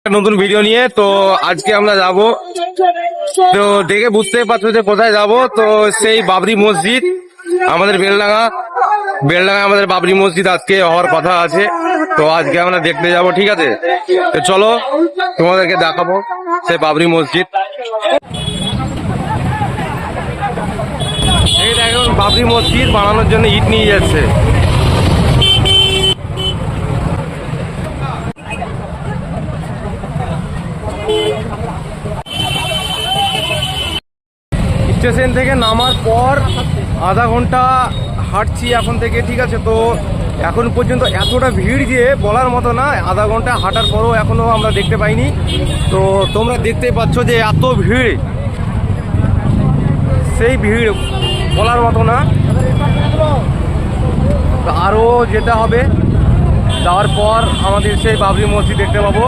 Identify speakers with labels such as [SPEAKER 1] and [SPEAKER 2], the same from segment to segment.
[SPEAKER 1] নতুন ভিডিও নিয়ে। তো আজকে আমরা যাব, তো দেখে বুঝতে পারছো যে কোথায় যাব। তো সেই বাবরি মসজিদ, আমাদের বেলডাঙ্গা আমাদের বাবরি মসজিদ আজকে হওয়ার কথা আছে। তো আজকে আমরা দেখতে যাব, ঠিক আছে? তো চলো তোমাদেরকে দেখাবো সেই বাবরি মসজিদ। এই দেখুন বাবরি মসজিদ বানানোর জন্য ইট নিয়ে যাচ্ছে। স্টেশন থেকে নামার পর আধা ঘন্টা হাঁটছি এখন থেকে, ঠিক আছে? তো এখন পর্যন্ত এতটা ভিড় যে বলার মতো না। আধা ঘন্টা হাঁটার পরও এখনো আমরা দেখতে পাইনি। তো তোমরা দেখতে পাচ্ছ যে এত ভিড়, সেই ভিড় বলার মতো না। তো আরও যেতে হবে, যাওয়ার পর আমাদের সেই বাবরি মসজিদ দেখতে পাবো।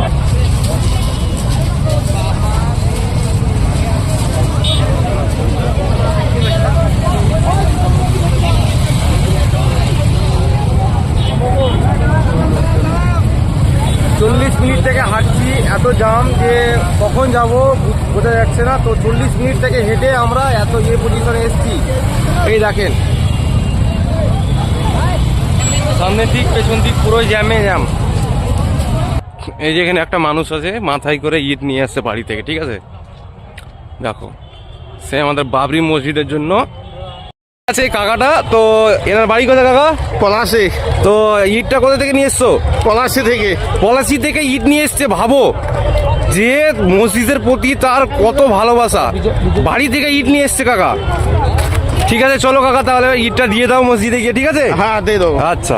[SPEAKER 1] 40 মিনিট থেকে হাঁটছি, এত জাম যে কখন যাব বোঝা যাচ্ছে না। তো 40 মিনিট থেকে হেঁটে আমরা এত পজিশনে এসেছি। এই দেখেন সামনের দিক পেছন দিক পুরো জ্যামে জ্যাম। এই যেখানে একটা মানুষ আছে মাথায় করে ইট নিয়ে আসছে বাড়ি থেকে, ঠিক আছে? দেখো সে আমাদের বাবরি মসজিদের জন্য আছে কাকাটা। তো এনার বাড়ি কোথায় কাকা?
[SPEAKER 2] পলাশে।
[SPEAKER 1] তো ইটটা কোথা থেকে নিয়ে এসছো? পলাশি থেকে ইট নিয়ে এসছে। ভাবো যে মসজিদের প্রতি তার কত ভালোবাসা, বাড়ি থেকে ইট নিয়ে এসছে কাকা। ঠিক আছে চলো কাকা, তাহলে ইটটা দিয়ে দাও মসজিদে গিয়ে, ঠিক আছে?
[SPEAKER 2] হ্যাঁ দিয়ে দেবো।
[SPEAKER 1] আচ্ছা,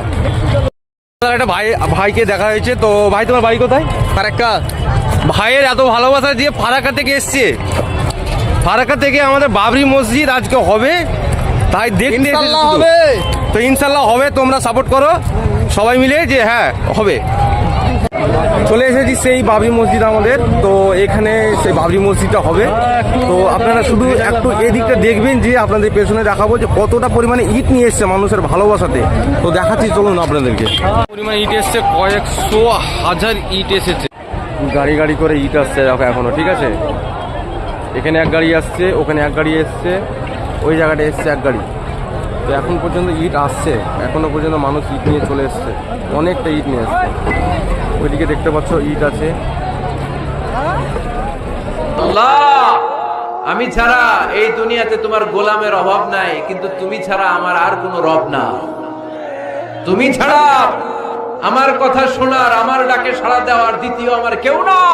[SPEAKER 1] একটা ভাইকে দেখা হয়েছে। তো ভাই তোমার বাড়ি কোথায়?
[SPEAKER 2] ফারাক্কা।
[SPEAKER 1] ভাইয়ের এত ভালোবাসা দিয়ে ফারাক্কা থেকে এসছে। ফারাক্কা থেকে আমাদের বাবরি মসজিদ আজকে হবে, তাই দেখতে
[SPEAKER 2] হবে।
[SPEAKER 1] তো ইনশাল্লাহ হবে, তোমরা সাপোর্ট করো সবাই মিলে যে হ্যাঁ হবে। চলে এসেছি সেই বাবরি মসজিদ আমাদের। তো এখানে সেই বাবরি মসজিদটা হবে। তো আপনারা শুধু একটু এদিকটা দেখবেন, যে আপনাদের পেছনে দেখাবো যে কতটা পরিমাণে ইট নিয়ে এসছে মানুষের ভালোবাসাতে। তো দেখাচ্ছি চলুন আপনাদেরকে। পরিমাণে ইট এসছে, কয়েকশো হাজার ইট এসেছে। গাড়ি গাড়ি করে ইট আসছে এখনো, ঠিক আছে? এখানে এক গাড়ি আসছে, ওখানে এক গাড়ি এসছে, ওই জায়গাটা এসছে এক গাড়ি। তো এখন পর্যন্ত ইট আসছে, এখনো পর্যন্ত মানুষ ইট নিয়ে চলে এসছে, অনেকটা ইট নিয়ে এসছে। ওইদিকে দেখতে পাচ্ছ ইট আছে।
[SPEAKER 3] আল্লাহ, আমি ছাড়া এই দুনিয়াতে তোমার গোলামের অভাব নাই, কিন্তু তুমি ছাড়া আমার আর কোনো রব না। তুমি ছাড়া আমার কথা শোনার, আমার ডাকে সাড়া দেওয়ার দ্বিতীয় আমার কেউ না।